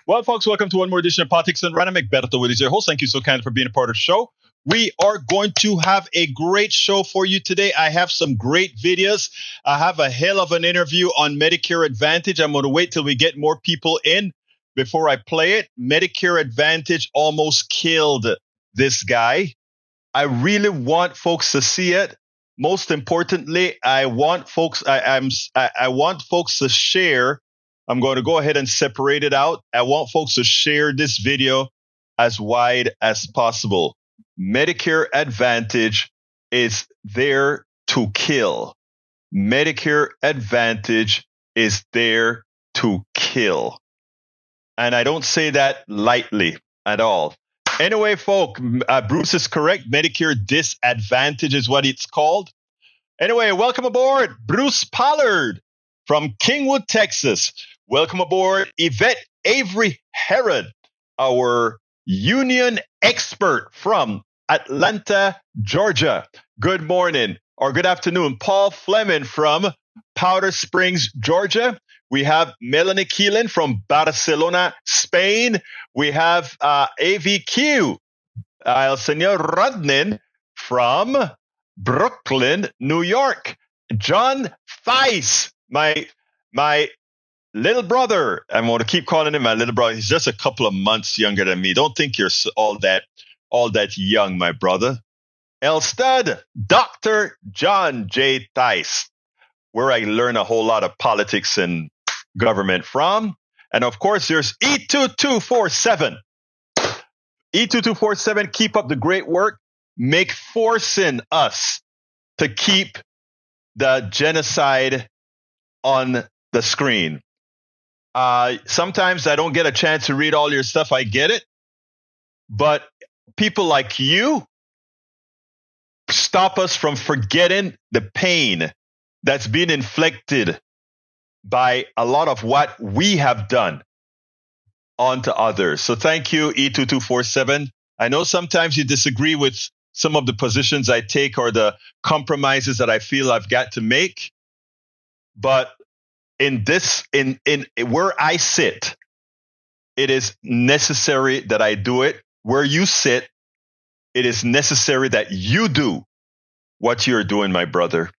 Well, folks, welcome to one more edition of Politics and Random. Egberto, Willies, your host. Thank you so kindly for being a part of the show. We are going to have a great show for you today. I have some great videos. I have a hell of an interview on Medicare Advantage. I'm going to wait till we get more people in before I play it. Medicare Advantage almost killed this guy. I really want folks to see it. Most importantly, I want folks to share. I'm going to go ahead and separate it out. I want folks to share this video as wide as possible. Medicare Advantage is there to kill. Medicare Advantage is there to kill. And I don't say that lightly at all. Anyway, folk, Bruce is correct. Medicare Disadvantage is what it's called. Anyway, welcome aboard, Bruce Pollard from Kingwood, Texas. Welcome aboard, Yvette Avery Herod, our union expert from Atlanta, Georgia. Good morning or good afternoon. Paul Fleming from Powder Springs, Georgia. We have Melanie Keelan from Barcelona, Spain. We have AVQ, El Senor Rodnin from Brooklyn, New York. John Theis, my little brother. I'm going to keep calling him my little brother. He's just a couple of months younger than me. Don't think you're all that young, my brother. El Stud, Dr. John J. Theis, where I learn a whole lot of politics and government from. And of course, there's E2247. E2247, keep up the great work. Make forcing us to keep the genocide on the screen. Sometimes I don't get a chance to read all your stuff. I get it. But people like you stop us from forgetting the pain that's been inflicted by a lot of what we have done onto others. So thank you, E2247. I know sometimes you disagree with some of the positions I take or the compromises that I feel I've got to make. But in where I sit, it is necessary that I do it. Where you sit, it is necessary that you do what you're doing, my brother.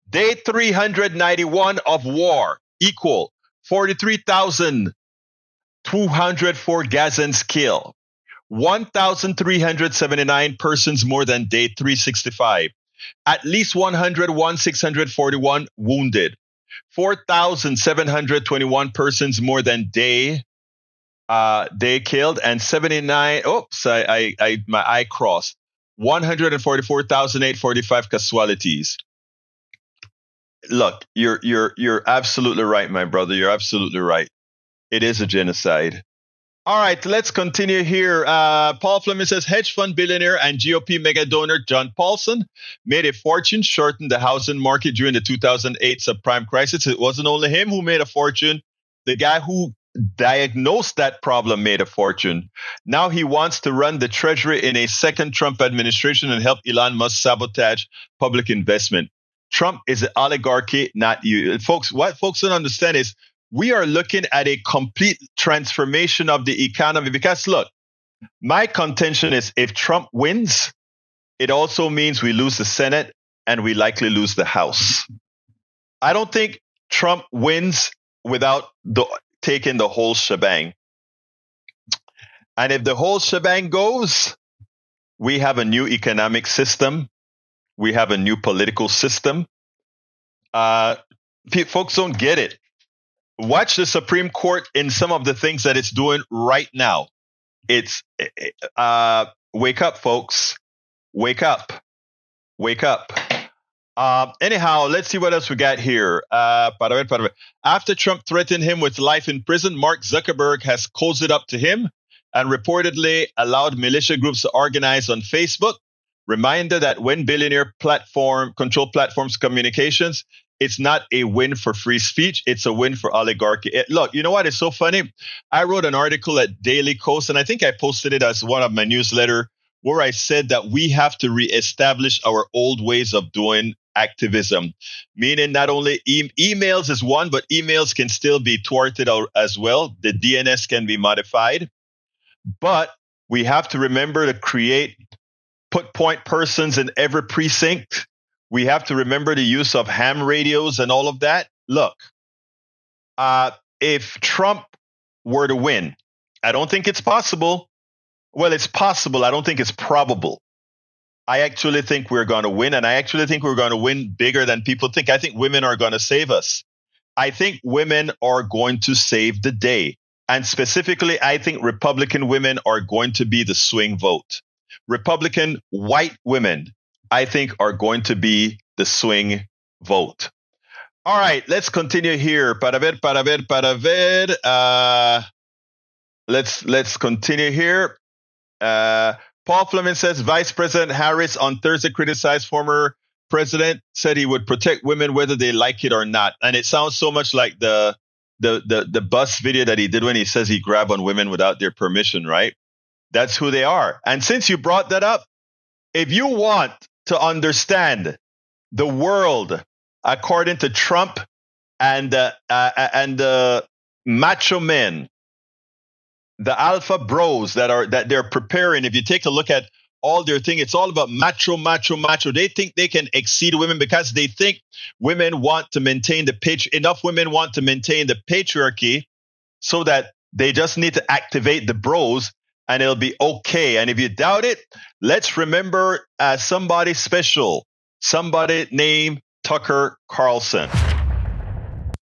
Day 391 of war equal 43,204 Gazans killed. 1,379 persons more than day 365. At least 101,641 wounded. 4,721 persons more than day killed, and 79. Oops, my eye crossed. 144,845 casualties. Look, you're absolutely right, my brother. You're absolutely right. It is a genocide. All right, let's continue here. Paul Fleming says, hedge fund billionaire and GOP mega donor John Paulson made a fortune shorting the housing market during the 2008 subprime crisis. It wasn't only him who made a fortune. The guy who diagnosed that problem made a fortune. Now he wants to run the treasury in a second Trump administration and help Elon Musk sabotage public investment. Trump is an oligarchy, not you. Folks, what folks don't understand is we are looking at a complete transformation of the economy because, look, my contention is if Trump wins, it also means we lose the Senate and we likely lose the House. I don't think Trump wins without taking the whole shebang. And if the whole shebang goes, we have a new economic system. We have a new political system. Folks don't get it. Watch the Supreme Court in some of the things that it's doing right now. It's wake up, folks. Wake up. Wake up. Anyhow, let's see what else we got here. After Trump threatened him with life in prison, Mark Zuckerberg has closed it up to him and reportedly allowed militia groups to organize on Facebook. Reminder that when billionaire control platforms communications, it's not a win for free speech. It's a win for oligarchy. Look, you know what? It's so funny. I wrote an article at Daily Kos, and I think I posted it as one of my newsletter, where I said that we have to reestablish our old ways of doing activism, meaning not only emails is one, but emails can still be thwarted out as well. The DNS can be modified, but we have to remember to put point persons in every precinct. We have to remember the use of ham radios and all of that. Look, if Trump were to win, I don't think it's possible. Well, it's possible. I don't think it's probable. I actually think we're going to win, and I actually think we're going to win bigger than people think. I think women are going to save us. I think women are going to save the day. And specifically, I think Republican women are going to be the swing vote. Republican white women, I think, are going to be the swing vote. All right, let's continue here. Para ver. Let's continue here. Paul Fleming says Vice President Harris on Thursday criticized former president, said he would protect women whether they like it or not. And it sounds so much like the bus video that he did when he says he grabbed on women without their permission, right? That's who they are. And since you brought that up, if you want to understand the world according to Trump and macho men, the alpha bros that they're preparing, if you take a look at all their thing, it's all about macho. They think they can exceed women because they think women want to maintain enough women want to maintain the patriarchy so that they just need to activate the bros and it'll be okay. And if you doubt it, let's remember somebody special, somebody named Tucker Carlson.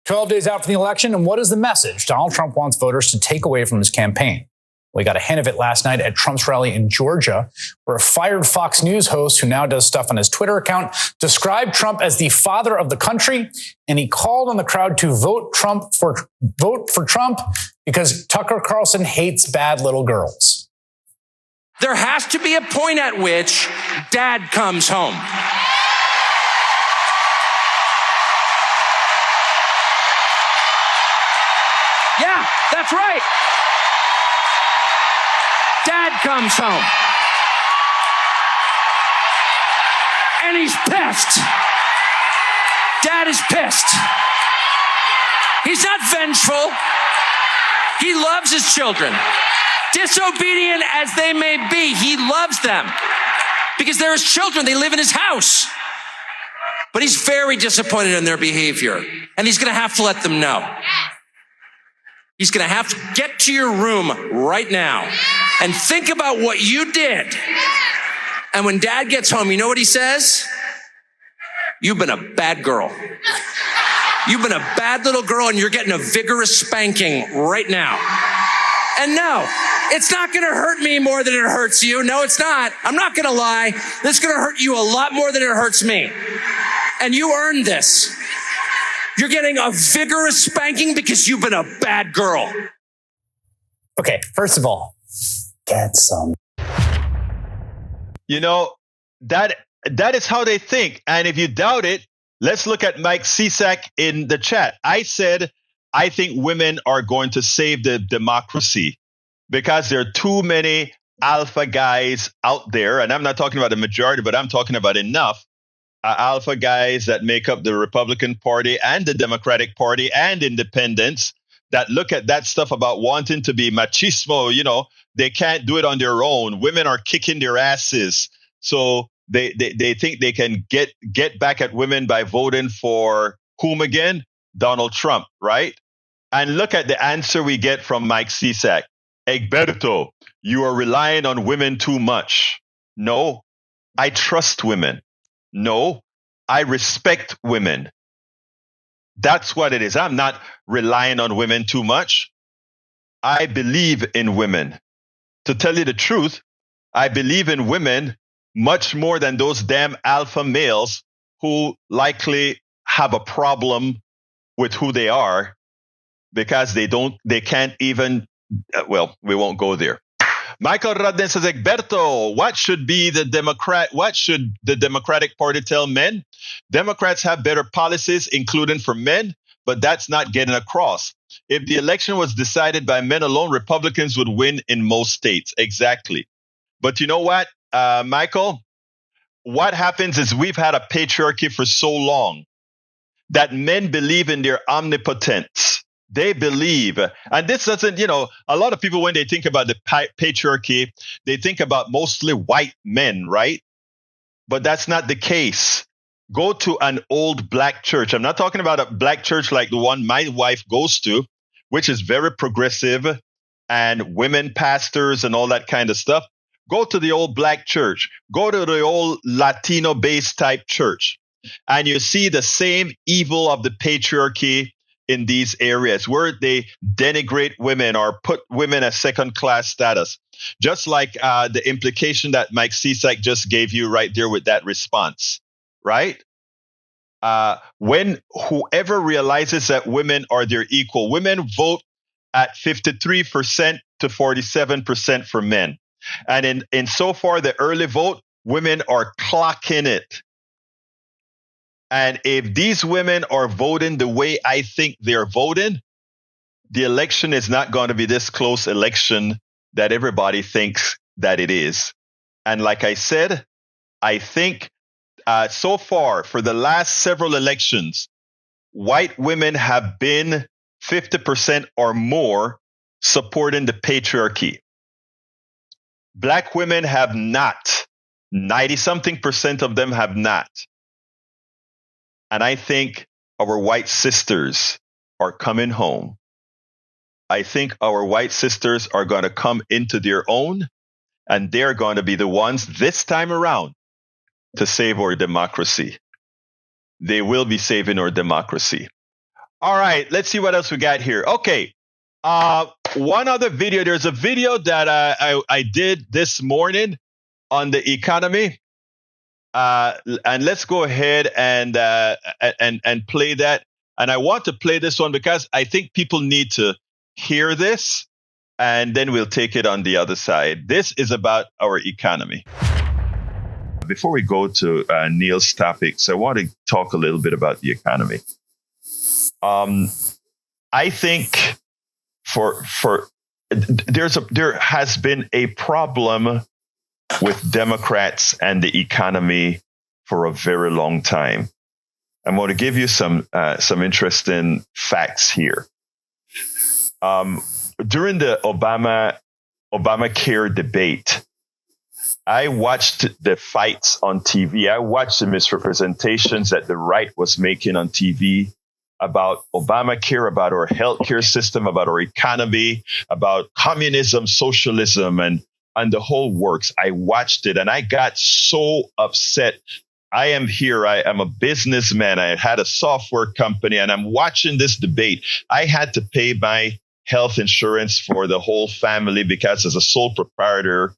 12 days out from the election, and what is the message Donald Trump wants voters to take away from his campaign? We got a hint of it last night at Trump's rally in Georgia, where a fired Fox News host who now does stuff on his Twitter account described Trump as the father of the country, and he called on the crowd to vote for Trump because Tucker Carlson hates bad little girls. There has to be a point at which dad comes home. Yeah, that's right. Dad comes home. And he's pissed. Dad is pissed. He's not vengeful. He loves his children. Disobedient as they may be, he loves them. Because they're his children, they live in his house. But he's very disappointed in their behavior. And he's going to have to let them know. He's going to have to get to your room right now and think about what you did. And when dad gets home, you know what he says? You've been a bad girl. You've been a bad little girl and you're getting a vigorous spanking right now. And no, it's not going to hurt me more than it hurts you. No, it's not. I'm not going to lie. This is going to hurt you a lot more than it hurts me. And you earned this. You're getting a vigorous spanking because you've been a bad girl. Okay, first of all, get some. You know, that is how they think. And if you doubt it, let's look at Mike Cisak in the chat. I said, I think women are going to save the democracy because there are too many alpha guys out there. And I'm not talking about the majority, but I'm talking about enough. Alpha guys that make up the Republican Party and the Democratic Party and independents that look at that stuff about wanting to be machismo. You know, they can't do it on their own. Women are kicking their asses. So they think they can get back at women by voting for whom again? Donald Trump, right? And look at the answer we get from Mike Cisak. Egberto, you are relying on women too much. No, I trust women. No, I respect women. That's what it is. I'm not relying on women too much. I believe in women. To tell you the truth, I believe in women much more than those damn alpha males who likely have a problem with who they are because they can't even, well, we won't go there. Michael Radden says, Egberto, what should the Democratic Party tell men? Democrats have better policies, including for men, but that's not getting across. If the election was decided by men alone, Republicans would win in most states. Exactly. But you know what, Michael? what happens is we've had a patriarchy for so long that men believe in their omnipotence. They believe, and this doesn't, a lot of people, when they think about the patriarchy, they think about mostly white men, right? But that's not the case. Go to an old black church. I'm not talking about a black church like the one my wife goes to, which is very progressive and women pastors and all that kind of stuff. Go to the old black church. Go to the old Latino-based type church. And you see the same evil of the patriarchy in these areas where they denigrate women or put women as second-class status. Just like the implication that Mike Cisak just gave you right there with that response, right? When whoever realizes that women are their equal, women vote at 53% to 47% for men. And in so far the early vote, women are clocking it. And if these women are voting the way I think they're voting, the election is not going to be this close election that everybody thinks that it is. And like I said, I think so far for the last several elections, white women have been 50% or more supporting the patriarchy. Black women have not. 90-something% of them have not. And I think our white sisters are coming home. I think our white sisters are going to come into their own, and they're going to be the ones this time around to save our democracy. They will be saving our democracy. All right, let's see what else we got here. Okay, one other video. There's a video that I did this morning on the economy. And let's go ahead and play that. And I want to play this one because I think people need to hear this, and then we'll take it on the other side. This is about our economy. Before we go to Neil's topics, I want to talk a little bit about the economy. I think there has been a problem with Democrats and the economy for a very long time. I'm going to give you some interesting facts here. During the Obamacare debate, I watched the fights on TV. I watched the misrepresentations that the right was making on TV about Obamacare, about our healthcare system, about our economy, about communism, socialism, and the whole works. I watched it and I got so upset. I am a businessman. I had a software company and I'm watching this debate. I had to pay my health insurance for the whole family because as a sole proprietor,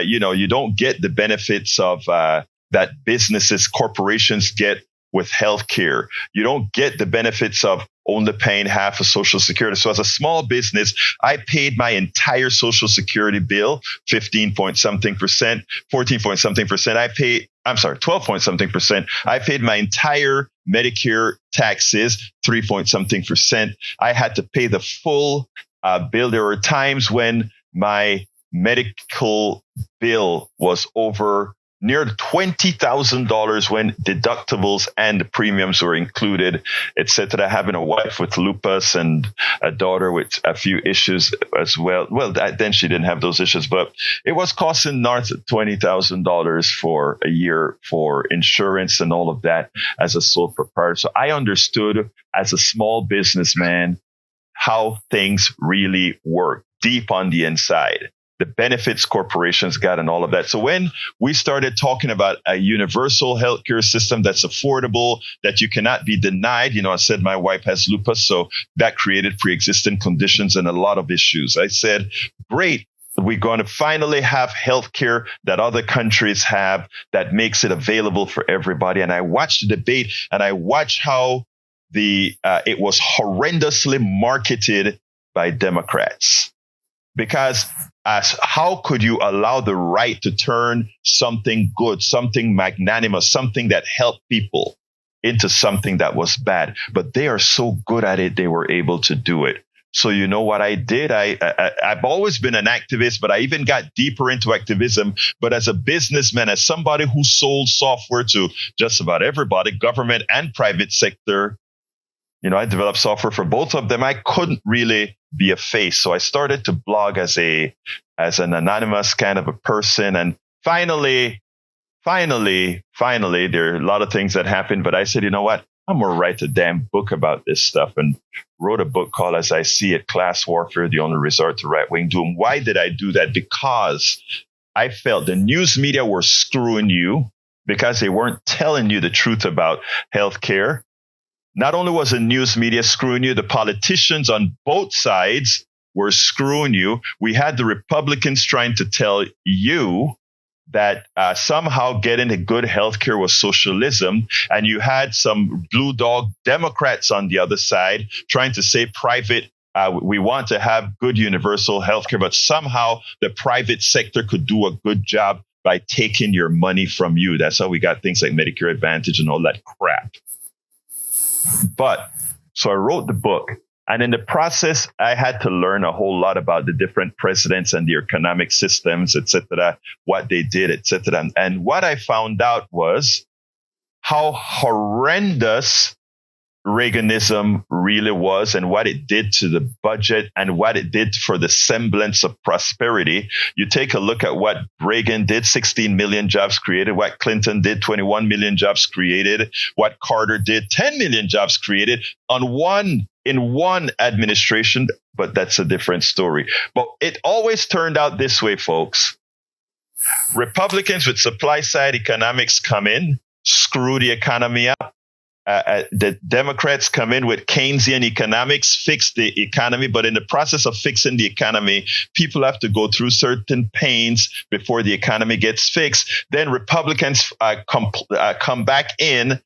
you don't get the benefits of that businesses, corporations get with healthcare. You don't get the benefits of only paying half of Social Security. So as a small business, I paid my entire Social Security bill, 14-point-something%. 12-point-something%. I paid my entire Medicare taxes, 3-point-something%. I had to pay the full bill. There were times when my medical bill was over near $20,000 when deductibles and the premiums were included. It said that I having a wife with lupus and a daughter with a few issues as well. Well, then she didn't have those issues, but it was costing north of $20,000 for a year for insurance and all of that as a sole proprietor. So I understood as a small businessman how things really work deep on the inside. The benefits corporations got and all of that. So when we started talking about a universal healthcare system that's affordable, that you cannot be denied, I said my wife has lupus, so that created pre-existing conditions and a lot of issues. I said, great, we're going to finally have healthcare that other countries have that makes it available for everybody. And I watched the debate and I watched how it was horrendously marketed by Democrats. Because how could you allow the right to turn something good, something magnanimous, something that helped people into something that was bad? But they are so good at it, they were able to do it. So you know what I did? I've always been an activist, but I even got deeper into activism. But as a businessman, as somebody who sold software to just about everybody, government and private sector, I developed software for both of them. I couldn't really be a face. So I started to blog as an anonymous kind of a person. And finally, there are a lot of things that happened. But I said, you know what? I'm going to write a damn book about this stuff, and wrote a book called As I See It, Class Warfare, The Only Resort to Right-Wing Doom. Why did I do that? Because I felt the news media were screwing you because they weren't telling you the truth about healthcare. Not only was the news media screwing you, the politicians on both sides were screwing you. We had the Republicans trying to tell you that somehow getting a good healthcare was socialism. And you had some blue dog Democrats on the other side trying to say private, we want to have good universal healthcare, but somehow the private sector could do a good job by taking your money from you. That's how we got things like Medicare Advantage and all that crap. So I wrote the book. And in the process, I had to learn a whole lot about the different presidents and their economic systems, et cetera, what they did, et cetera. And what I found out was how horrendous Reaganism really was, and what it did to the budget and what it did for the semblance of prosperity. You take a look at what Reagan did, 16 million jobs created, what Clinton did, 21 million jobs created, what Carter did, 10 million jobs created in one administration, but that's a different story. But it always turned out this way, folks. Republicans with supply side economics come in, screw the economy up. The Democrats come in with Keynesian economics, fix the economy. But in the process of fixing the economy, people have to go through certain pains before the economy gets fixed. Then Republicans come back in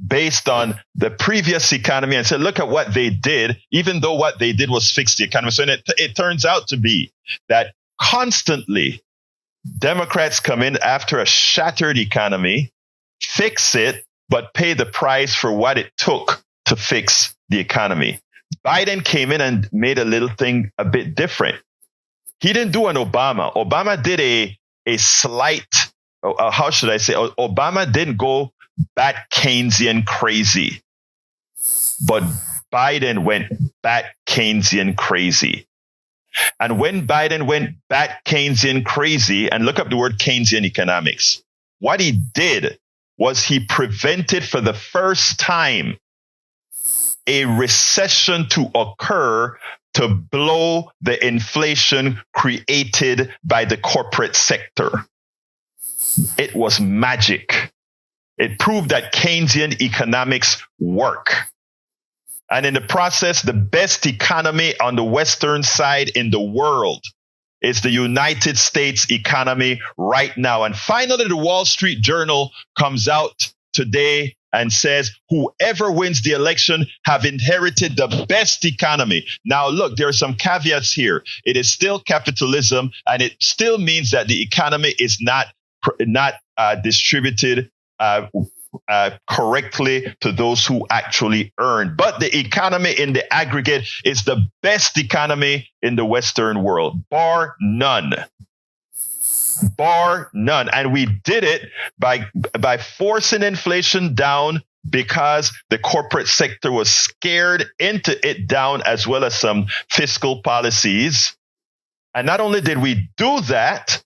based on the previous economy and say, look at what they did, even though what they did was fix the economy. So it turns out to be that constantly Democrats come in after a shattered economy, fix it, but pay the price for what it took to fix the economy. Biden came in and made a little thing a bit different. He didn't do an Obama. Obama did a slight, how should I say, Obama didn't go bat Keynesian crazy, but Biden went bat Keynesian crazy. And when Biden went bat Keynesian crazy, and look up the word Keynesian economics, what he did was he prevented for the first time a recession to occur to blow the inflation created by the corporate sector. It was magic. It proved that Keynesian economics work. And in the process, the best economy on the Western side in the world is the United States economy right now. And finally, the Wall Street Journal comes out today and says, whoever wins the election have inherited the best economy. Now, look, there are some caveats here. It is still capitalism, and it still means that the economy is not distributed correctly to those who actually earn. But the economy in the aggregate is the best economy in the Western world, bar none. Bar none. And we did it by forcing inflation down because the corporate sector was scared into it down, as well as some fiscal policies. And not only did we do that,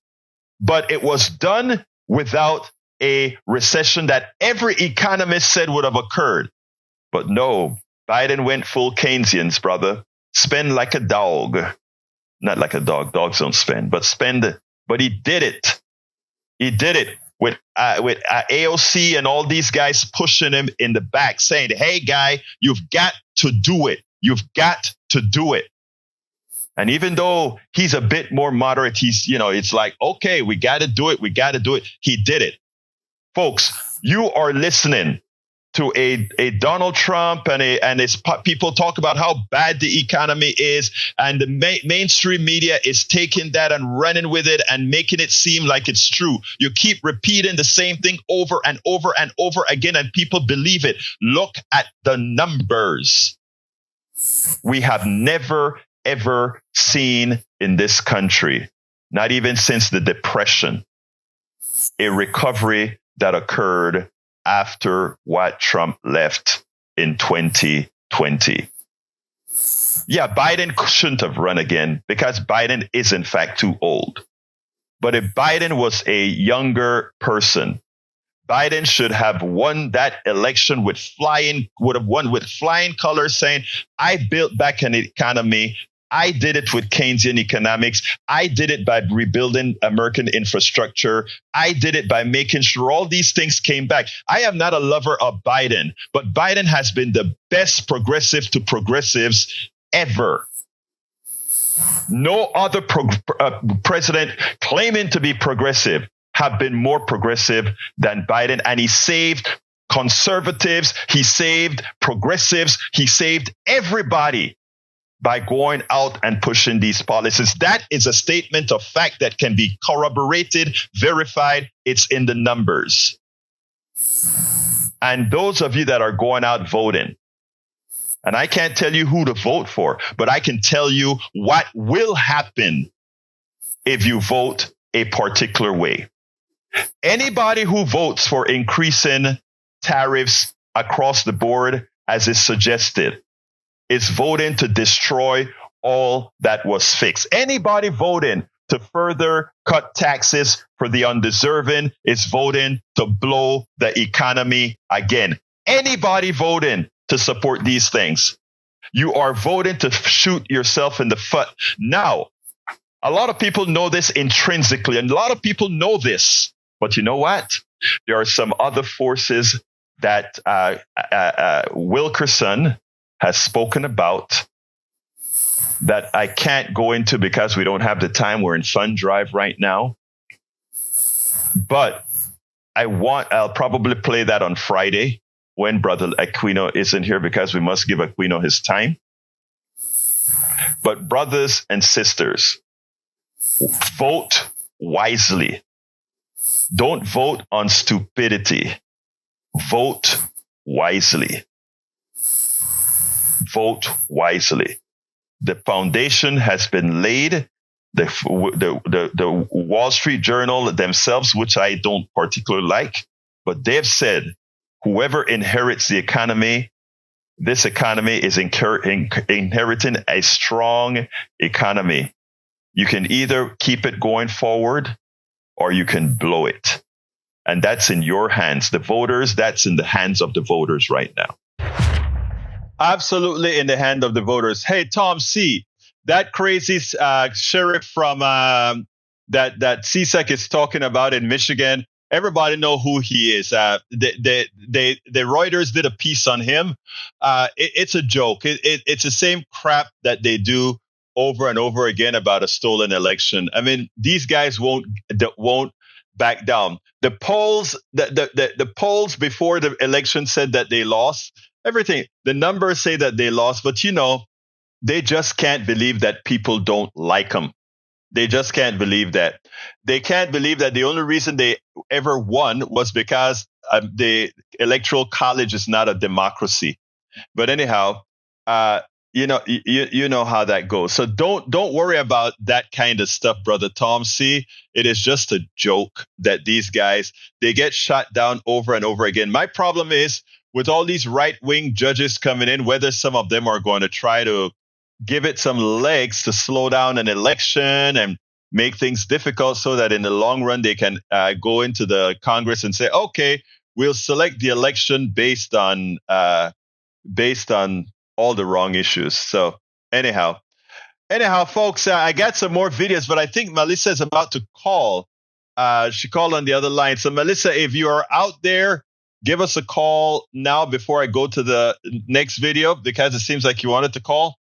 but it was done without a recession that every economist said would have occurred. But no, Biden went full Keynesians, brother. Spend like a dog. Not like a dog. Dogs don't spend, but spend. But he did it. He did it with AOC and all these guys pushing him in the back, saying, hey, guy, you've got to do it. You've got to do it. And even though he's a bit more moderate, it's like, okay, we got to do it. We got to do it. He did it. Folks, you are listening to a Donald Trump and his people talk about how bad the economy is, and the mainstream media is taking that and running with it and making it seem like it's true. You keep repeating the same thing over and over and over again, and people believe it. Look at the numbers. We have never, ever seen in this country, not even since the Depression, a recovery that occurred after what Trump left in 2020. Yeah, Biden shouldn't have run again because Biden is in fact too old. But if Biden was a younger person, Biden should have won that election would have won with flying colors, saying, I built back an economy. I did it with Keynesian economics. I did it by rebuilding American infrastructure. I did it by making sure all these things came back. I am not a lover of Biden, but Biden has been the best progressive to progressives ever. No other president claiming to be progressive have been more progressive than Biden. And he saved conservatives. He saved progressives. He saved everybody by going out and pushing these policies. That is a statement of fact that can be corroborated, verified. It's in the numbers. And those of you that are going out voting, and I can't tell you who to vote for, but I can tell you what will happen if you vote a particular way. Anybody who votes for increasing tariffs across the board, as is suggested, is voting to destroy all that was fixed. Anybody voting to further cut taxes for the undeserving is voting to blow the economy again. Anybody voting to support these things, you are voting to shoot yourself in the foot. Now, a lot of people know this intrinsically, and a lot of people know this. But you know what? There are some other forces that Wilkerson has spoken about that I can't go into because we don't have the time. We're in fund drive right now. But I'll probably play that on Friday when Brother Aquino isn't here because we must give Aquino his time. But brothers and sisters, vote wisely. Don't vote on stupidity. Vote wisely. Vote wisely. The foundation has been laid. The Wall Street Journal themselves, which I don't particularly like, but they've said whoever inherits the economy, this economy is inheriting a strong economy. You can either keep it going forward or you can blow it. And that's in your hands. The voters, that's in the hands of the voters right now. Absolutely in the hand of the voters. Hey, Tom C., that crazy sheriff from that CSEC is talking about in Michigan, everybody know who he is. The Reuters did a piece on him. It's a joke. It's the same crap that they do over and over again about a stolen election. I mean, these guys won't back down. The polls, the polls before the election said that they lost. Everything. The numbers say that they lost, but they just can't believe that people don't like them. They just can't believe that. They can't believe that the only reason they ever won was because the Electoral College is not a democracy. But anyhow, you know how that goes. So don't worry about that kind of stuff, Brother Tom C. It is just a joke that these guys, they get shot down over and over again. My problem is with all these right-wing judges coming in, whether some of them are going to try to give it some legs to slow down an election and make things difficult so that in the long run they can go into the Congress and say, okay, we'll select the election based on all the wrong issues. So anyhow, folks, I got some more videos, but I think Melissa is about to call. She called on the other line. So Melissa, if you are out there, give us a call now before I go to the next video, because it seems like you wanted to call.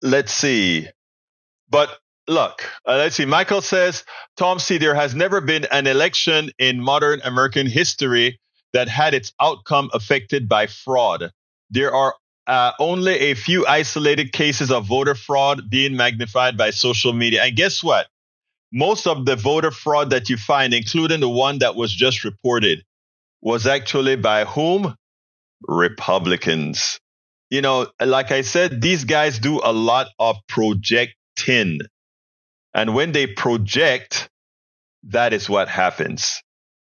Let's see. But look, let's see. Michael says, Tom C., there has never been an election in modern American history that had its outcome affected by fraud. There are only a few isolated cases of voter fraud being magnified by social media. And guess what? Most of the voter fraud that you find, including the one that was just reported, was actually by whom? Republicans. you know, like I said, these guys do a lot of projecting. And when they project, that is what happens.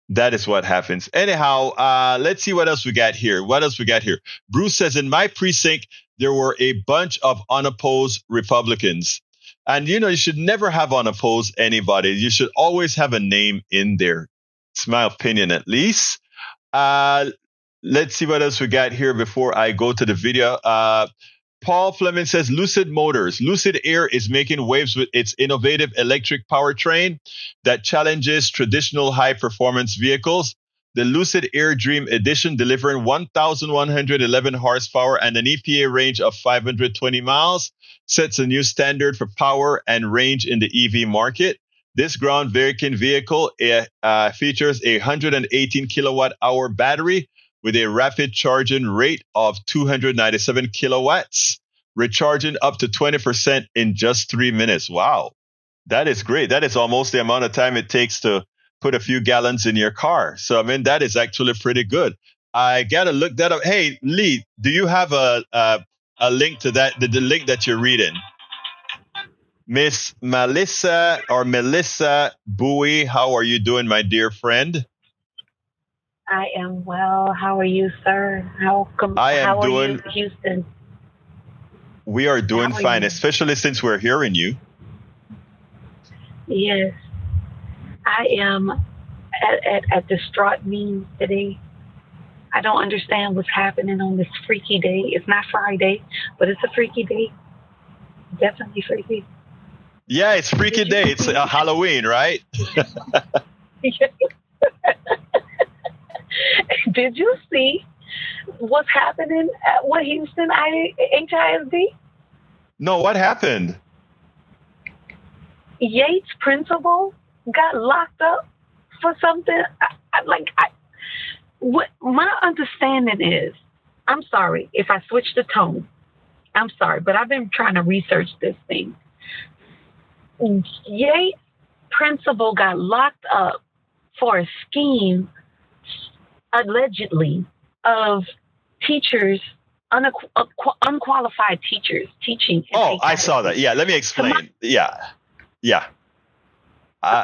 That is what happens. Anyhow, let's see what else we got here. Bruce says, in my precinct, there were a bunch of unopposed Republicans. And, you know, you should never have unopposed anybody. You should always have a name in there. It's my opinion, at least. Let's see what else we got here before I go to the video. Paul Fleming says, Lucid Motors. Lucid Air is making waves with its innovative electric powertrain that challenges traditional high-performance vehicles. The Lucid Air Dream Edition, delivering 1,111 horsepower and an EPA range of 520 miles, sets a new standard for power and range in the EV market. This groundbreaking vehicle features a 118 kilowatt-hour battery with a rapid charging rate of 297 kilowatts, recharging up to 20% in just 3 minutes. Wow, that is great. That is almost the amount of time it takes to put a few gallons in your car. So, I mean, that is actually pretty good. I got to look that up. Hey, Lee, do you have a link to that, the link that you're reading? Miss Melissa Bowie, how are you doing, my dear friend? I am well. How are you, sir? How are you, Houston? We are doing fine, especially since we're hearing you. Yes. I am at distraught means today. I don't understand what's happening on this freaky day. It's not Friday, but it's a freaky day. Definitely freaky. Yeah, it's freaky day. It's Halloween, right? Did you see what's happening at Houston HISD? No, what happened? Yates principal got locked up for something. What my understanding is, I'm sorry if I switch the tone. I'm sorry, but I've been trying to research this thing. Yates principal got locked up for a scheme, allegedly, of teachers, unqualified teachers teaching. Oh, I saw that. Yeah, let me explain. Yeah.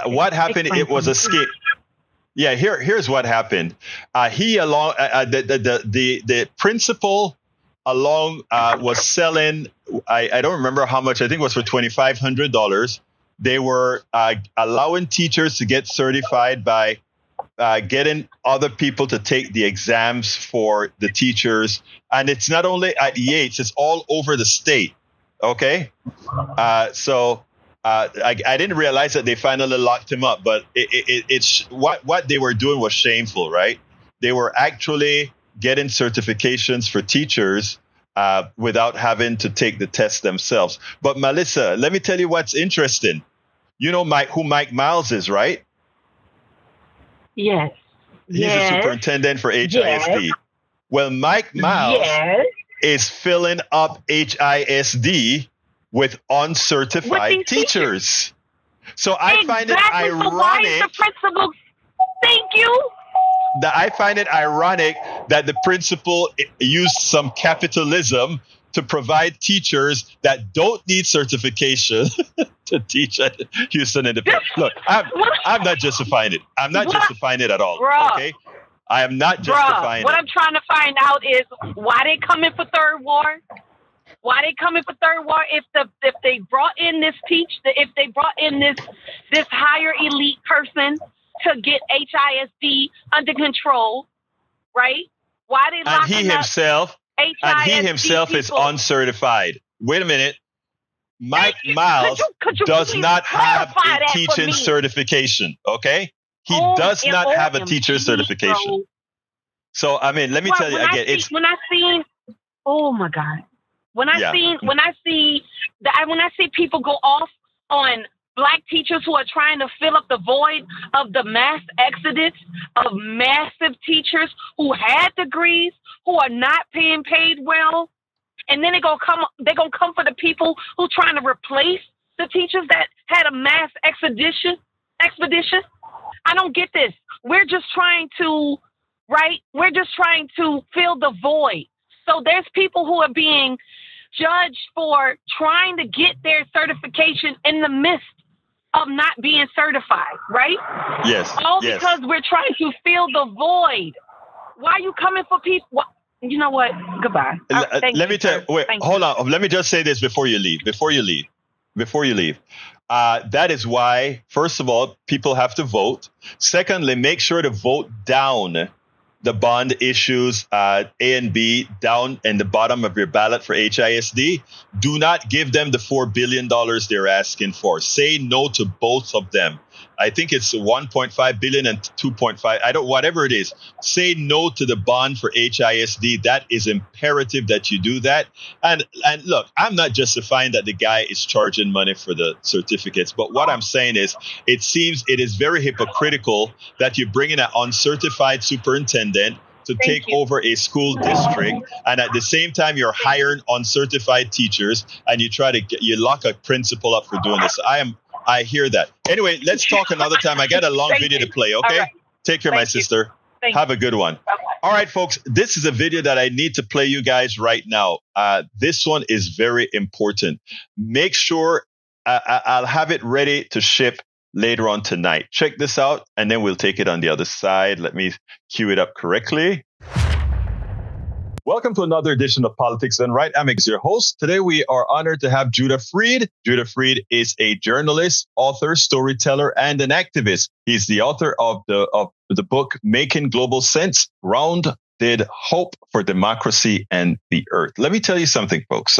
What happened? It was a scheme. Yeah, here's what happened. The principal was selling. I don't remember how much. I think it was for $2,500. They were allowing teachers to get certified by getting other people to take the exams for the teachers. And it's not only at Yates, it's all over the state. Okay. So I didn't realize that they finally locked him up, but it's what they were doing was shameful, right? They were actually getting certifications for teachers without having to take the test themselves. But Melissa, let me tell you what's interesting. You know who Mike Miles is, right? Yes. He's the superintendent for HISD. Yes. Well, Mike Miles is filling up HISD with uncertified teachers. So I find it ironic. So why is the principal? Thank you. I find it ironic that the principal used some capitalism to provide teachers that don't need certification to teach at Houston Independent. Look, I'm not justifying it. I'm not justifying it at all. Okay, I am not justifying it. What I'm trying to find out is why they coming for third ward. Why they coming for third ward if they brought in this if they brought in this higher elite person to get HISD under control, right? Why they locking he himself is uncertified. Wait a minute. Mike Miles does not have a teaching certification, okay? He does not have a teacher certification. So, I mean, let me tell you again. Oh my God. When I see people go off on Black teachers who are trying to fill up the void of the mass exodus of massive teachers who had degrees, who are not being paid well, and then they're gonna come for the people who trying to replace the teachers that had a mass expedition. I don't get this. We're just trying to fill the void. So there's people who are being judged for trying to get their certification in the midst of not being certified, right? Yes. All because we're trying to fill the void. Why are you coming for people? You know what? Goodbye. Let me tell you. Wait, hold on. Let me just say this before you leave. That is why, first of all, people have to vote. Secondly, make sure to vote down the bond issues A and B down in the bottom of your ballot for HISD. Do not give them the $4 billion they're asking for. Say no to both of them. I think it's 1.5 billion and 2.5. Whatever it is, say no to the bond for HISD. That is imperative that you do that. And look, I'm not justifying that the guy is charging money for the certificates, but what I'm saying is, it seems it is very hypocritical that you bring in an uncertified superintendent to take over a school district, and at the same time you're hiring uncertified teachers, and you lock a principal up for doing this. I hear that. Anyway, let's talk another time. I got a long video to play, okay? Right. Take care, my sister. Have a good one. Bye-bye. All right, folks, this is a video that I need to play you guys right now. This one is very important. Make sure I'll have it ready to ship later on tonight. Check this out, and then we'll take it on the other side. Let me cue it up correctly. Welcome to another edition of Politics Done Right. I'm your host. Today we are honored to have Judah Freed. Judah Freed is a journalist, author, storyteller, and an activist. He's the author of the book Making Global Sense: Grounded Hope for Democracy and the Earth. Let me tell you something, folks.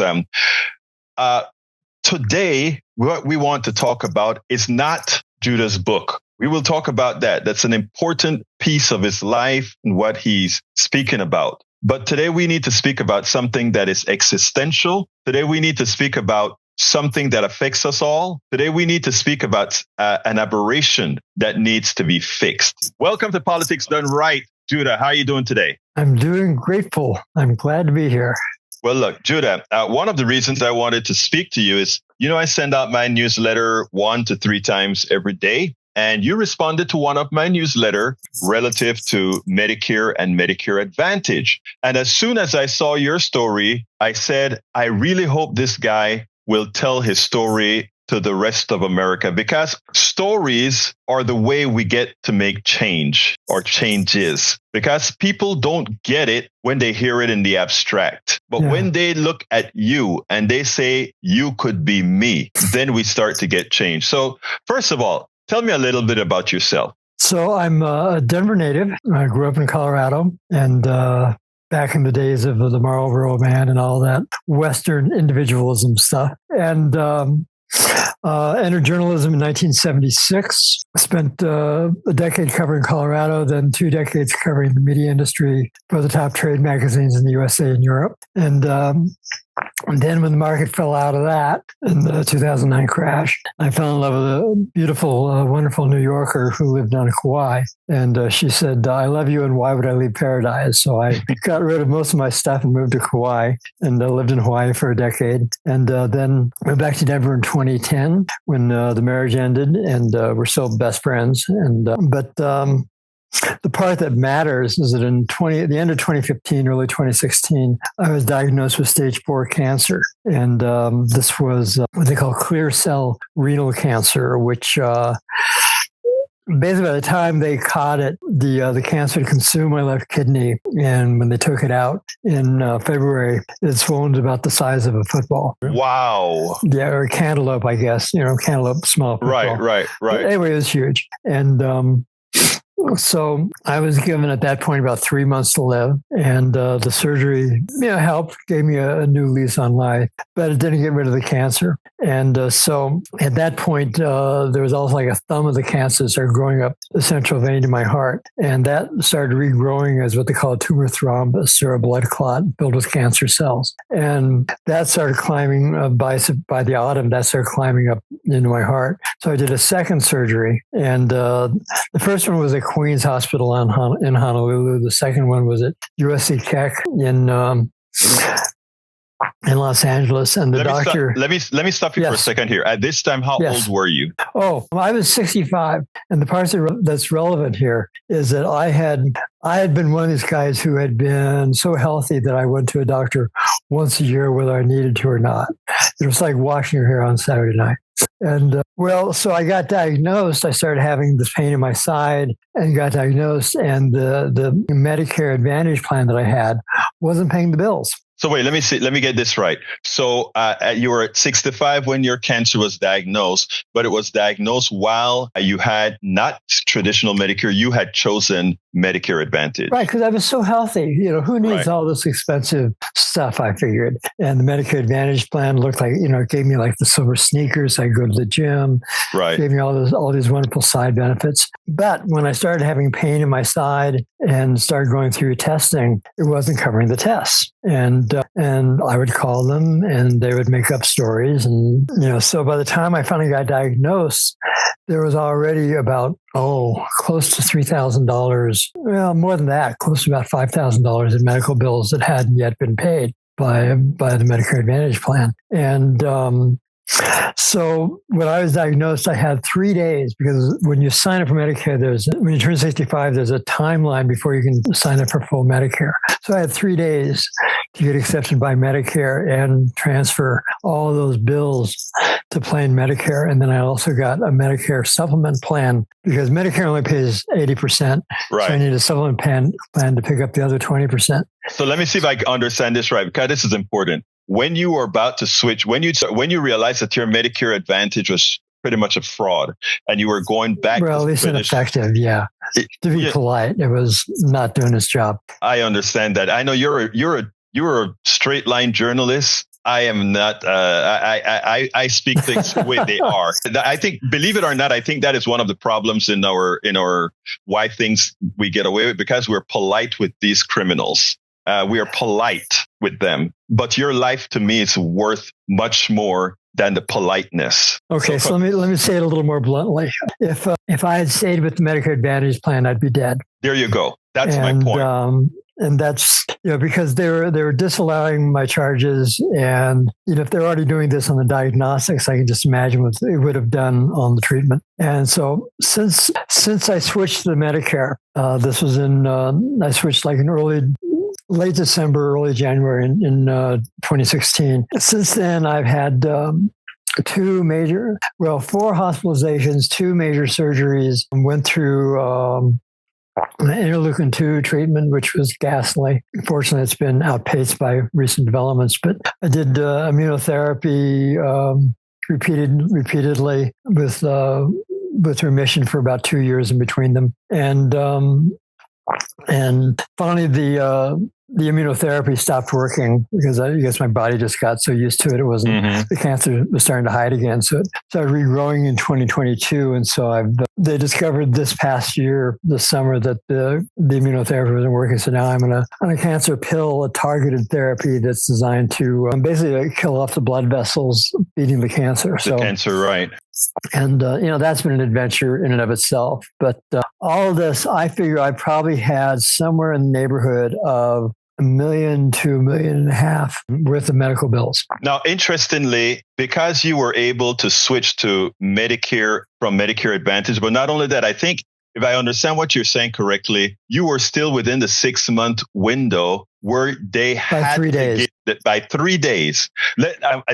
Today, what we want to talk about is not Judah's book. We will talk about that. That's an important piece of his life and what he's speaking about. But today we need to speak about something that is existential. Today we need to speak about something that affects us all. Today we need to speak about an aberration that needs to be fixed. Welcome to Politics Done Right. Judah, how are you doing today? I'm doing grateful. I'm glad to be here. Well, look, Judah, one of the reasons I wanted to speak to you is, I send out my newsletter 1 to 3 times every day. And you responded to one of my newsletter relative to Medicare and Medicare Advantage. And as soon as I saw your story, I said, I really hope this guy will tell his story to the rest of America, because stories are the way we get to make change or changes, because people don't get it when they hear it in the abstract. But when they look at you and they say, you could be me, then we start to get change. So first of all, tell me a little bit about yourself. So I'm a Denver native. I grew up in Colorado, and back in the days of the Marlboro Man and all that Western individualism stuff. And entered journalism in 1976. Spent a decade covering Colorado, then 2 decades covering the media industry for the top trade magazines in the USA and Europe. And then when the market fell out of that in the 2009 crash, I fell in love with a beautiful, wonderful New Yorker who lived on Kauai. And she said, I love you, and why would I leave paradise? So I got rid of most of my stuff and moved to Kauai, and lived in Hawaii for a decade. And then went back to Denver in 2010 when the marriage ended, and we're still best friends. And the part that matters is that at the end of 2015, early 2016, I was diagnosed with stage 4 cancer. And this was what they call clear cell renal cancer, which basically by the time they caught it, the cancer had consumed my left kidney. And when they took it out in February, it swollen to about the size of a football. Wow. Yeah, or a cantaloupe, I guess. Cantaloupe, small football. Right. But anyway, it was huge. And so I was given at that point about 3 months to live, and the surgery, helped, gave me a new lease on life, but it didn't get rid of the cancer. And so at that point, there was also like a thumb of the cancer started growing up the central vein in my heart, and that started regrowing as what they call a tumor thrombus, or a blood clot filled with cancer cells. And that started climbing by the autumn. That started climbing up into my heart. So I did a second surgery, and the first one was at Queens Hospital in Honolulu. The second one was at USC Keck in in Los Angeles, and the doctor. Let me stop you for a second here. At this time, how old were you? Oh, I was 65, and the part that's relevant here is that I had been one of these guys who had been so healthy that I went to a doctor once a year, whether I needed to or not. It was like washing your hair on Saturday night. And so I got diagnosed. I started having this pain in my side and got diagnosed. And the Medicare Advantage plan that I had wasn't paying the bills. So wait, let me get this right. So you were at 65 when your cancer was diagnosed, but it was diagnosed while you had not traditional Medicare. You had chosen Medicare Advantage. Right, because I was so healthy. Who needs all this expensive stuff, I figured. And the Medicare Advantage plan looked like, it gave me like the silver sneakers. I go to the gym. Right. Gave me all these wonderful side benefits. But when I started having pain in my side and started going through testing, it wasn't covering the tests. And I would call them and they would make up stories. And, so by the time I finally got diagnosed, there was already about, close to $3,000. Well, more than that, close to about $5,000 in medical bills that hadn't yet been paid by the Medicare Advantage plan. And so when I was diagnosed, I had 3 days, because when you sign up for Medicare, when you turn 65, there's a timeline before you can sign up for full Medicare. So I had 3 days to get accepted by Medicare and transfer all of those bills to plain Medicare. And then I also got a Medicare supplement plan, because Medicare only pays 80%. Right. So I need a supplement plan to pick up the other 20%. So let me see if I understand this right, because this is important. When you were about to switch, when you realized that your Medicare Advantage was pretty much a fraud, and you were going back, at least ineffective, to be polite, it was not doing its job. I understand that. I know you're a straight line journalist. I am not. I speak things the way they are. I think, believe it or not, I think that is one of the problems in our why things we get away with, because we're polite with these criminals. We are polite with them, but your life to me is worth much more than the politeness. Okay, so let me say it a little more bluntly. If I had stayed with the Medicare Advantage plan, I'd be dead. There you go. That's my point. And that's because they were disallowing my charges, and if they're already doing this on the diagnostics, I can just imagine what they would have done on the treatment. And so since I switched to the Medicare, this was I switched like in late December, early January in 2016. Since then, I've had 4 hospitalizations, 2 major surgeries, went through interleukin-2 treatment, which was ghastly. Unfortunately, it's been outpaced by recent developments, but I did immunotherapy repeatedly with remission for about 2 years in between them. And finally, the immunotherapy stopped working, because I guess my body just got so used to it. It wasn't, the cancer was starting to hide again. So it started regrowing in 2022. And so they discovered this past year, this summer, that the immunotherapy wasn't working. So now I'm on a cancer pill, a targeted therapy that's designed to basically kill off the blood vessels feeding the cancer. The cancer, right. And, that's been an adventure in and of itself. But all of this, I figure I probably had somewhere in the neighborhood of $1 million to $1.5 million worth of medical bills. Now, interestingly, because you were able to switch to Medicare from Medicare Advantage, but not only that, I think if I understand what you're saying correctly, you were still within the 6-month window where they had to get that by 3 days.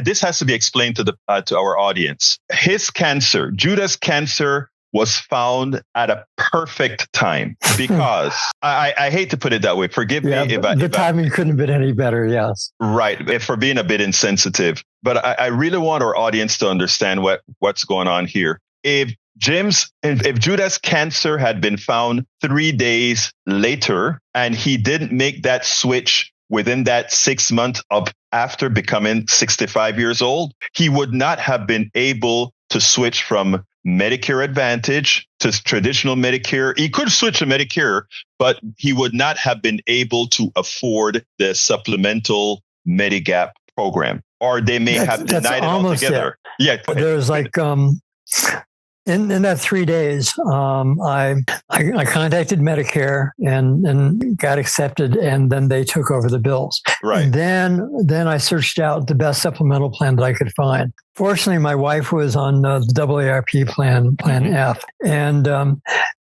This has to be explained to our audience. His cancer, Judah's cancer, was found at a perfect time, because I hate to put it that way. Forgive me if the timing couldn't have been any better. Yes, right. For being a bit insensitive, but I really want our audience to understand what's going on here. If Judah's cancer had been found 3 days later, and he didn't make that switch within that 6 months of after becoming 65 years old, he would not have been able to switch from Medicare Advantage to traditional Medicare. He could switch to Medicare, but he would not have been able to afford the supplemental Medigap program, or they may have denied it altogether. Yeah, there's like in that 3 days, I contacted Medicare and got accepted, and then they took over the bills. Right. And then I searched out the best supplemental plan that I could find. Fortunately, my wife was on the AARP plan F, and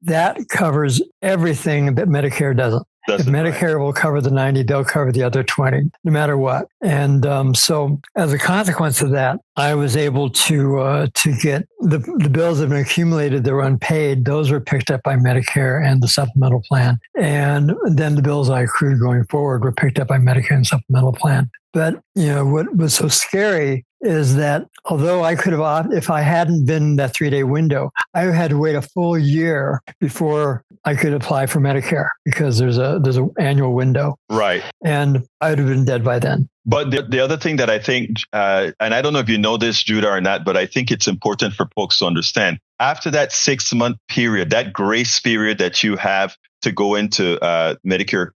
that covers everything that Medicare doesn't. If Medicare will cover the 90, they'll cover the other 20, no matter what. And so as a consequence of that, I was able to get the bills that have been accumulated that were unpaid. Those were picked up by Medicare and the supplemental plan. And then the bills I accrued going forward were picked up by Medicare and supplemental plan. But, what was so scary is that although I could have, if I hadn't been in that 3-day window, I had to wait a full year before I could apply for Medicare because there's an annual window. Right. And I would have been dead by then. But the other thing that I think, and I don't know if you know this, Judah, or not, but I think it's important for folks to understand. After that 6-month period, that grace period that you have to go into Medicare,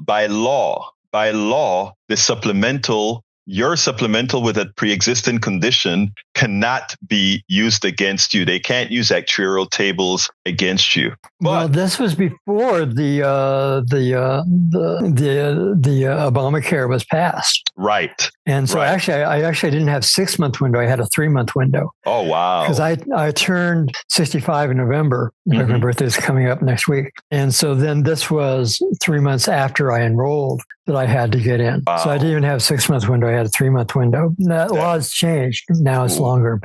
by law, your supplemental with a pre-existing condition cannot be used against you. They can't use actuarial tables against you. Well, this was before the Obamacare was passed. Right. And so I didn't have 6-month window. I had a 3-month window. Oh, wow. Because I turned 65 in November. Mm-hmm. My birthday is coming up next week. And so then this was 3 months after I enrolled that I had to get in. Wow. So I didn't even have a 6-month window. I had a 3-month window. That law has changed. Now it's longer,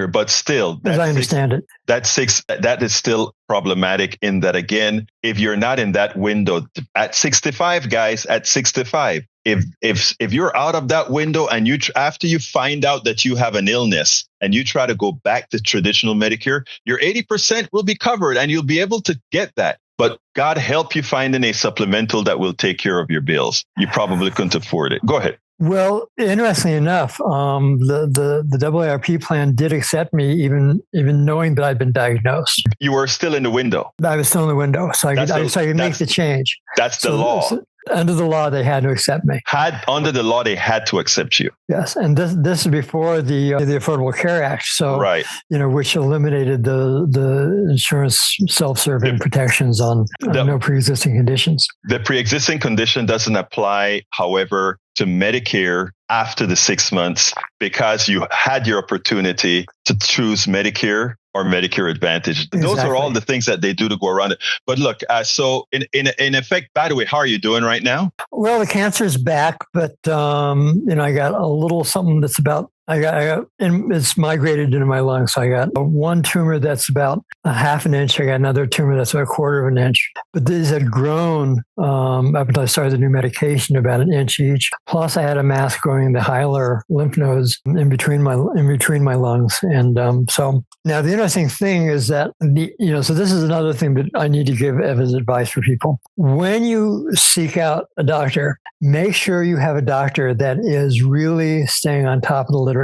but still, as I understand it, that is still problematic in that, again, if you're not in that window at 65, guys, at 65, if you're out of that window and after you find out that you have an illness and you try to go back to traditional Medicare, your 80% will be covered and you'll be able to get that. But God help you finding a supplemental that will take care of your bills. You probably couldn't afford it. Go ahead. Well, interestingly enough, the AARP plan did accept me, even knowing that I'd been diagnosed. You were still in the window. I was still in the window, so I could make the change. That's the law. So under the law, they had to accept me. Under the law, they had to accept you. Yes, and this is before the Affordable Care Act, so right. Which eliminated the insurance self-serving protections on no pre-existing conditions. The pre-existing condition doesn't apply, however, to Medicare after the 6 months because you had your opportunity to choose Medicare or Medicare Advantage. Exactly. Those are all the things that they do to go around it. But look, so in effect, by the way, how are you doing right now? Well, the cancer's back, but I got a little something that's about. And it's migrated into my lungs. So I got one tumor that's about a half an inch. I got another tumor that's about a quarter of an inch. But these had grown up until I started the new medication about an inch each. Plus, I had a mass growing in the hilar lymph nodes in between my lungs. And so now the interesting thing is that so this is another thing that I need to give as advice for people. When you seek out a doctor, make sure you have a doctor that is really staying on top of the literature.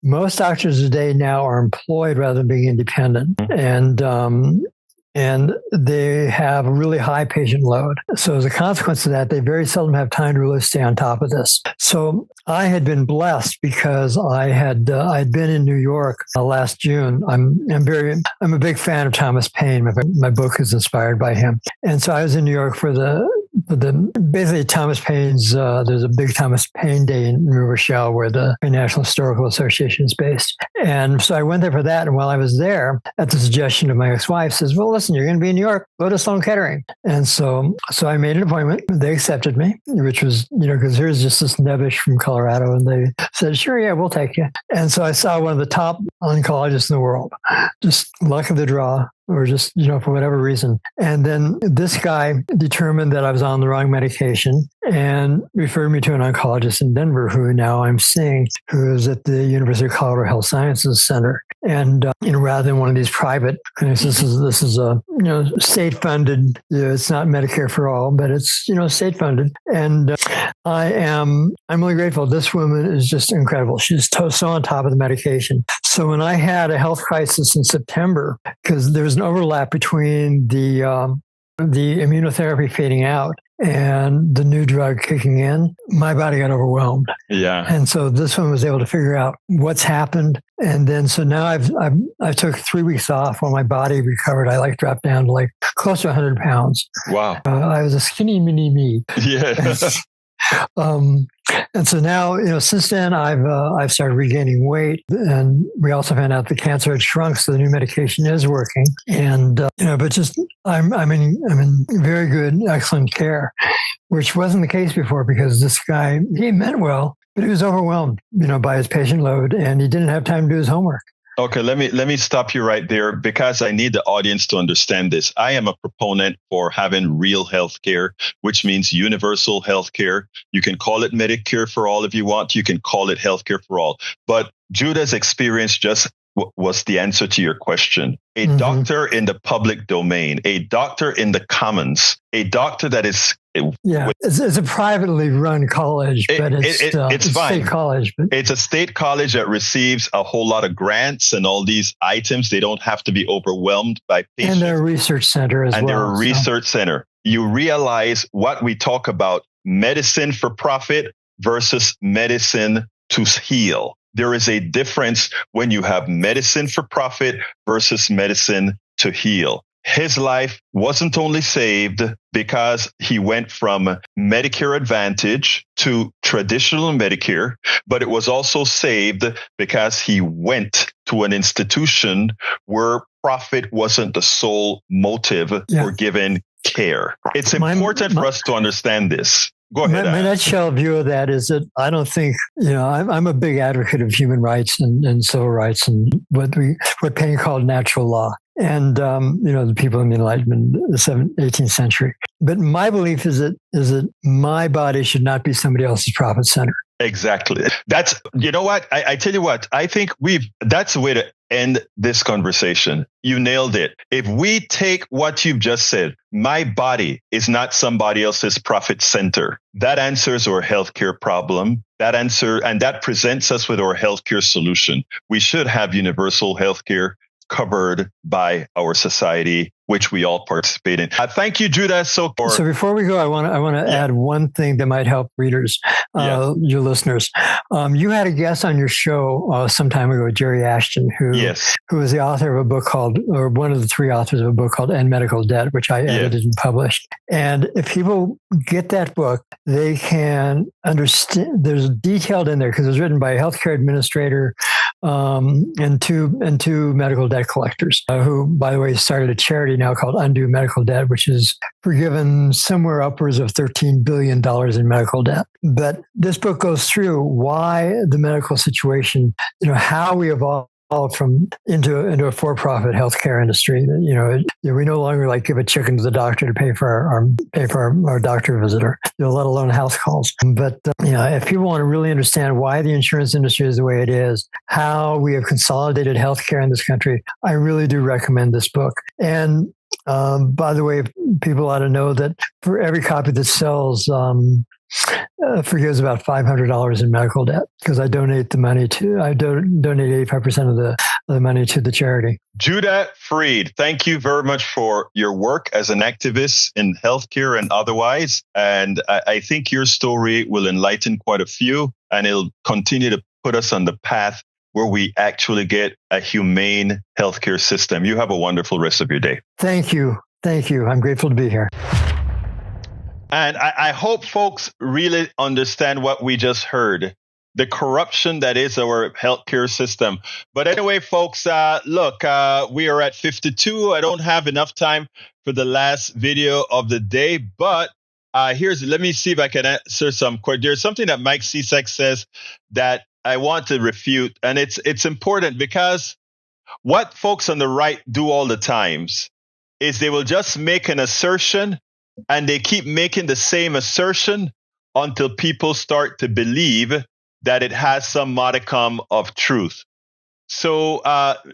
Most doctors today now are employed rather than being independent, and they have a really high patient load. So as a consequence of that, they very seldom have time to really stay on top of this. So I had been blessed because I'd been in New York last June. I'm a big fan of Thomas Paine. My book is inspired by him, and so I was in New York for basically Thomas Paine's. There's a big Thomas Paine Day in New Rochelle where the National Historical Association is based, and so I went there for that. And while I was there, at the suggestion of my ex-wife, says, "Well, listen, you're going to be in New York. Go to Sloan Kettering." And so I made an appointment. They accepted me, which was because here's just this nebbish from Colorado, and they said, "Sure, yeah, we'll take you." And so I saw one of the top oncologists in the world. Just luck of the draw. Or just, for whatever reason. And then this guy determined that I was on the wrong medication and referred me to an oncologist in Denver who now I'm seeing, who is at the University of Colorado Health Sciences Center. And, rather than one of these private clinics, this is a, state-funded, it's not Medicare for all, but it's, state-funded. And I'm really grateful. This woman is just incredible. She's so on top of the medication. So when I had a health crisis in September, because there was an overlap between the immunotherapy fading out and the new drug kicking in, my body got overwhelmed. Yeah. And so this one was able to figure out what's happened And then, so now I took 3 weeks off when my body recovered. I dropped down to close to 100 pounds. Wow. I was a skinny mini me. Yeah. And so now, since then I've started regaining weight, and we also found out the cancer had shrunk, so the new medication is working. And but just I'm in very good, excellent care, which wasn't the case before, because this guy, he meant well, but he was overwhelmed, by his patient load, and he didn't have time to do his homework. Okay, let me stop you right there, because I need the audience to understand this. I am a proponent for having real healthcare, which means universal healthcare. You can call it Medicare for all if you want. You can call it healthcare for all. But Judah's experience just was the answer to your question. A doctor in the public domain, a doctor in the commons, a doctor that is... It's a privately run college, but it's fine. A state college. But it's a state college that receives a whole lot of grants and all these items. They don't have to be overwhelmed by patients. And they're a research center as well. And they're a research center. You realize what we talk about, medicine for profit versus medicine to heal. There is a difference when you have medicine for profit versus medicine to heal. His life wasn't only saved because he went from Medicare Advantage to traditional Medicare, but it was also saved because he went to an institution where profit wasn't the sole motive for giving care. It's important for us to understand this. Go ahead. My nutshell view of that is that I don't think, I'm a big advocate of human rights and civil rights and what Paine called natural law. And, the people in the Enlightenment, the 18th century. But my belief is that my body should not be somebody else's profit center. Exactly. That's, you know what? I tell you what, I think that's the way to end this conversation. You nailed it. If we take what you've just said, my body is not somebody else's profit center. That answers our healthcare problem. And that presents us with our healthcare solution. We should have universal healthcare covered by our society, which we all participate in. Thank you, Judah. So before we go, I want to add one thing that might help readers, your listeners. You had a guest on your show some time ago, Jerry Ashton, who is the author of a book or one of the 3 authors of a book called End Medical Debt, which I edited and published. And if people get that book, they can understand. There's detailed in there because it was written by a healthcare administrator and two medical debt collectors, who, by the way, started a charity now called Undo Medical Debt, which has forgiven somewhere upwards of $13 billion in medical debt. But this book goes through why the medical situation, how we evolved into a for-profit healthcare industry. We no longer give a chicken to the doctor to pay for our doctor visitor, let alone health calls. But if people want to really understand why the insurance industry is the way it is, how we have consolidated healthcare in this country, I really do recommend this book. And by the way, people ought to know that for every copy that sells, forgives about $500 in medical debt, because I donate the money donate 85% of the money to the charity. Judah Freed, thank you very much for your work as an activist in healthcare and otherwise. And I think your story will enlighten quite a few, and it'll continue to put us on the path where we actually get a humane healthcare system. You have a wonderful rest of your day. Thank you. I'm grateful to be here. And I hope folks really understand what we just heard, the corruption that is our healthcare system. But anyway, folks, look, we are at 52. I don't have enough time for the last video of the day, but let me see if I can answer some questions. There's something that Mike Cisak says that I want to refute, and it's important, because what folks on the right do all the times is they will just make an assertion, and they keep making the same assertion until people start to believe that it has some modicum of truth. So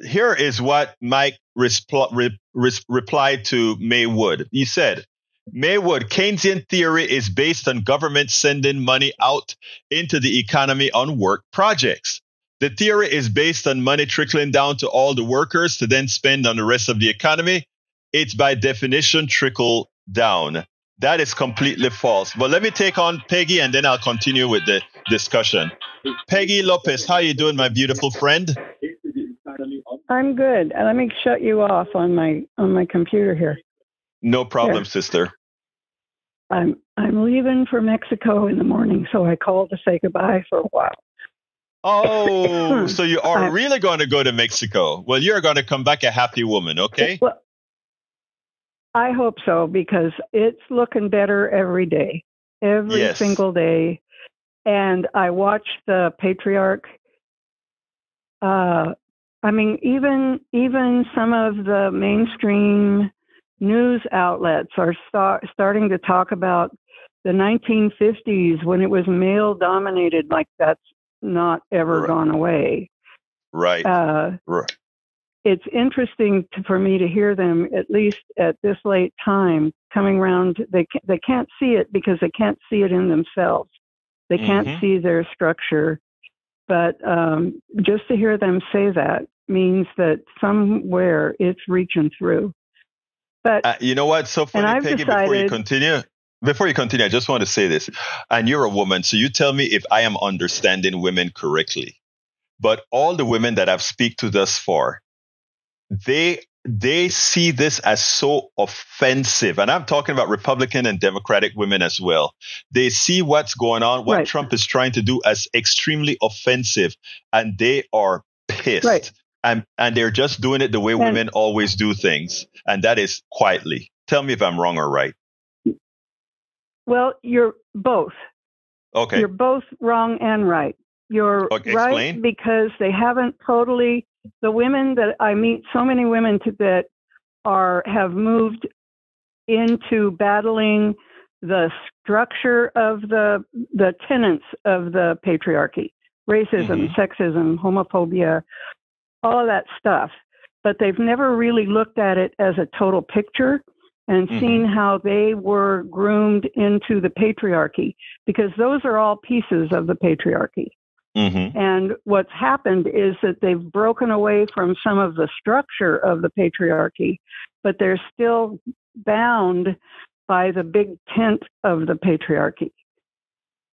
here is what Mike replied to May Wood. He said, May Wood, Keynesian theory is based on government sending money out into the economy on work projects. The theory is based on money trickling down to all the workers to then spend on the rest of the economy. It's by definition trickle down. That is completely false. But let me take on Peggy, and then I'll continue with the discussion. Peggy Lopez, how you doing, my beautiful friend? I'm good. Let me shut you off on my computer here. No problem, Here. sister. I'm leaving for Mexico in the morning, so I called to say goodbye for a while. Oh, so you are really going to go to Mexico? Well, you're going to come back a happy woman, okay? Well, I hope so, because it's looking better every day, every single day. And I watched the patriarch. I mean, even some of the mainstream news outlets are starting to talk about the 1950s when it was male dominated, like that's not ever gone away. Right. Right. It's interesting for me to hear them, at least at this late time, coming around. They can't see it because they can't see it in themselves. They can't see their structure. But just to hear them say that means that somewhere it's reaching through. But you know what's so funny, Peggy, before you continue, I just want to say this. And you're a woman, so you tell me if I am understanding women correctly. But all the women that I've speak to thus far, they see this as so offensive. And I'm talking about Republican and Democratic women as well. They see what's going on, what Trump is trying to do as extremely offensive. And they are pissed. Right. And they're just doing it the way women always do things. And that is quietly. Tell me if I'm wrong or right. Well, you're both. Okay. You're both wrong and right. You're right because they haven't totally. The women that I meet, so many women that have moved into battling the structure of the tenets of the patriarchy, racism, sexism, homophobia, all of that stuff. But they've never really looked at it as a total picture and seen how they were groomed into the patriarchy, because those are all pieces of the patriarchy. And what's happened is that they've broken away from some of the structure of the patriarchy, but they're still bound by the big tent of the patriarchy.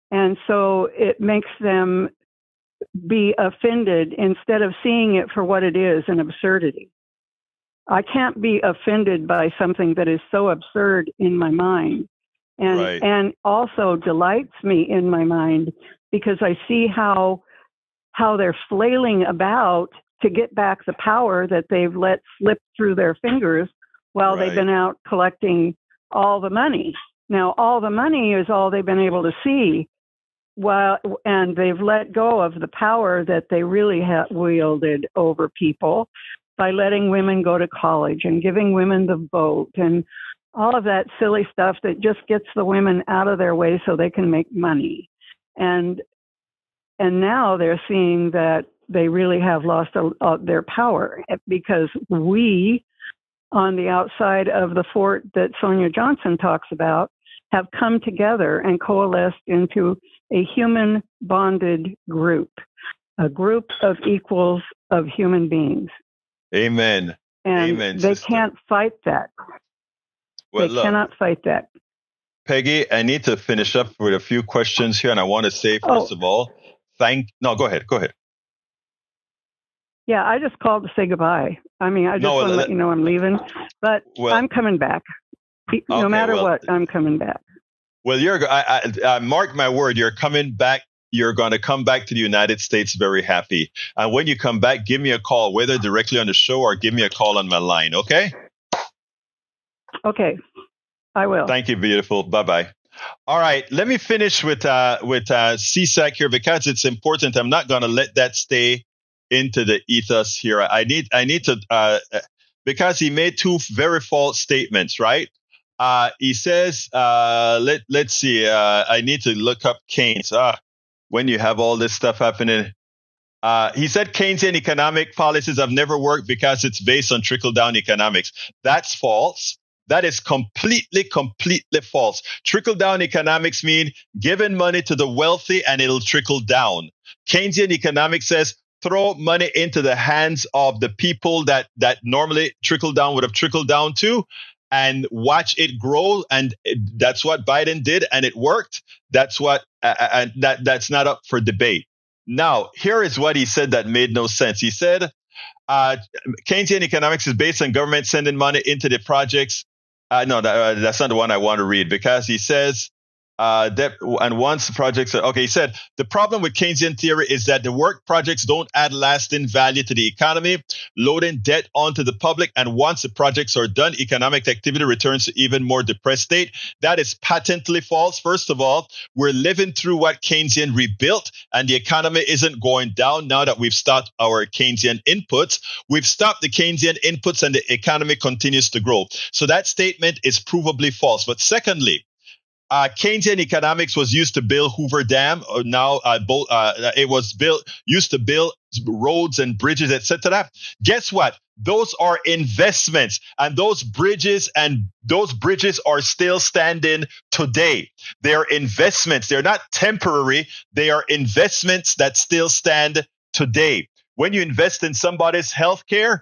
And so it makes them be offended instead of seeing it for what it is, an absurdity. I can't be offended by something that is so absurd in my mind and also delights me in my mind, because I see how they're flailing about to get back the power that they've let slip through their fingers while they've been out collecting all the money. Now, all the money is all they've been able to see, and they've let go of the power that they really have wielded over people by letting women go to college and giving women the vote and all of that silly stuff that just gets the women out of their way so they can make money. And now they're seeing that they really have lost their power, because we, on the outside of the fort that Sonia Johnson talks about, have come together and coalesced into a human bonded group, a group of equals of human beings. Amen. And Amen, they sister. can't fight that. Well, they cannot fight that. Peggy, I need to finish up with a few questions here, and I want to say, first of all, go ahead. Yeah, I just called to say goodbye. I mean, I just want to let you know I'm leaving, but I'm coming back. No matter what, I'm coming back. Well, I mark my word, you're coming back. You're going to come back to the United States very happy. And when you come back, give me a call, whether directly on the show or give me a call on my line, okay? Okay, I will. Thank you, beautiful. Bye-bye. All right, let me finish with CSAC here, because it's important. I'm not going to let that stay into the ethos here. I need to because he made two very false statements, right? He says, let's see. I need to look up Keynes. When you have all this stuff happening, he said Keynesian economic policies have never worked because it's based on trickle-down economics. That's false. That is completely false. Trickle-down economics mean giving money to the wealthy and it'll trickle down. Keynesian economics says throw money into the hands of the people that normally trickle-down would have trickled down to, and watch it grow. And that's what Biden did, and it worked. That's what, and that's not up for debate. Now, here is what he said that made no sense. He said, Keynesian economics is based on government sending money into the projects. No, that's not the one I want to read, because he says, and once the projects are, he said, the problem with Keynesian theory is that the work projects don't add lasting value to the economy, loading debt onto the public. And once the projects are done, economic activity returns to even more depressed state. That is patently false. First of all, we're living through what Keynesian rebuilt, and the economy isn't going down now that we've stopped our Keynesian inputs. We've stopped the Keynesian inputs and the economy continues to grow. So that statement is provably false. But secondly, Keynesian economics was used to build Hoover Dam. Now it was used to build roads and bridges, etc. Guess what? Those are investments, and those bridges are still standing today. They are investments. They're not temporary. They are investments that still stand today. When you invest in somebody's healthcare,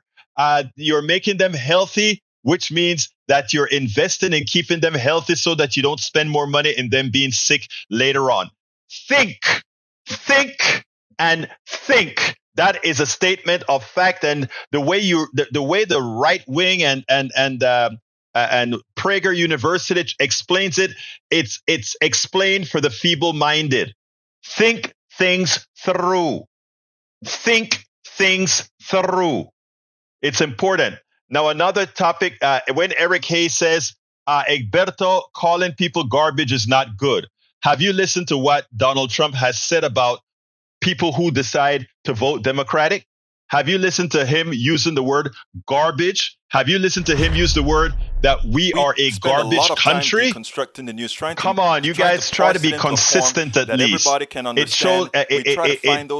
you're making them healthy, which means that you're investing in keeping them healthy so that you don't spend more money in them being sick later on. Think, and think. That is a statement of fact. And the way the right wing and Prager University explains it, it's explained for the feeble-minded. Think things through. Think things through. It's important. Now, another topic, when Eric Hayes says, Egberto, calling people garbage is not good. Have you listened to what Donald Trump has said about people who decide to vote Democratic? Have you listened to him using the word garbage? Have you listened to him use the word that we are a garbage country? The news, come on, you guys try to be consistent at least. It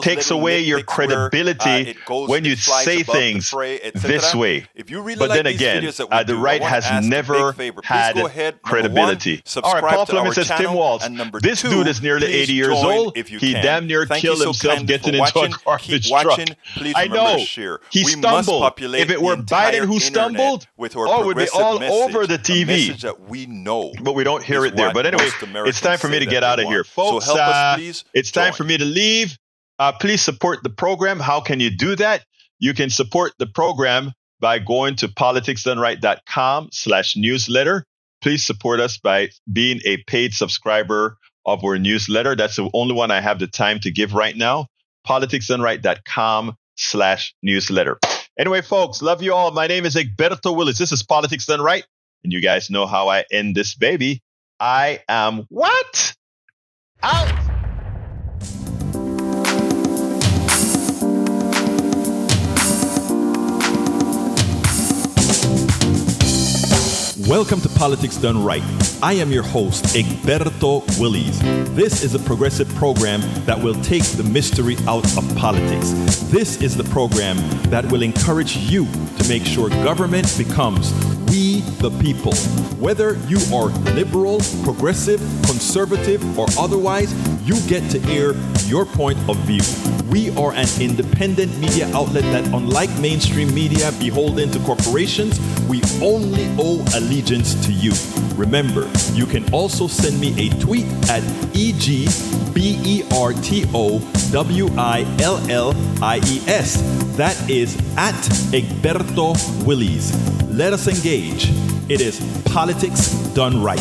takes away your credibility when you say things this way. But then again, the right has never had credibility. All right, Paul Fleming says, Tim Walz, this dude is nearly 80 years old. He damn near killed himself getting into a garbage truck. I know, he stumbled. If it were Biden who stumbled, it would be all over the TV. That we know, but we don't hear it there. But anyway, it's time for me to get out of here, folks. So help us, please. It's time for me to leave. Please support the program. How can you do that? You can support the program by going to politicsdoneright.com/newsletter. Please support us by being a paid subscriber of our newsletter. That's the only one I have the time to give right now. politicsdoneright.com/newsletter. Anyway, folks, love you all. My name is Egberto Willies. This is Politics Done Right. And you guys know how I end this baby. I am what? Out. Welcome to Politics Done Right. I am your host, Egberto Willies. This is a progressive program that will take the mystery out of politics. This is the program that will encourage you to make sure government becomes we the people. Whether you are liberal, progressive, conservative, or otherwise, you get to air your point of view. We are an independent media outlet that, unlike mainstream media beholden to corporations, we only owe allegiance to you. Remember, you can also send me a tweet at EGBERTOWILLIES. That is at Egberto Willies. Let us engage. It is Politics Done Right.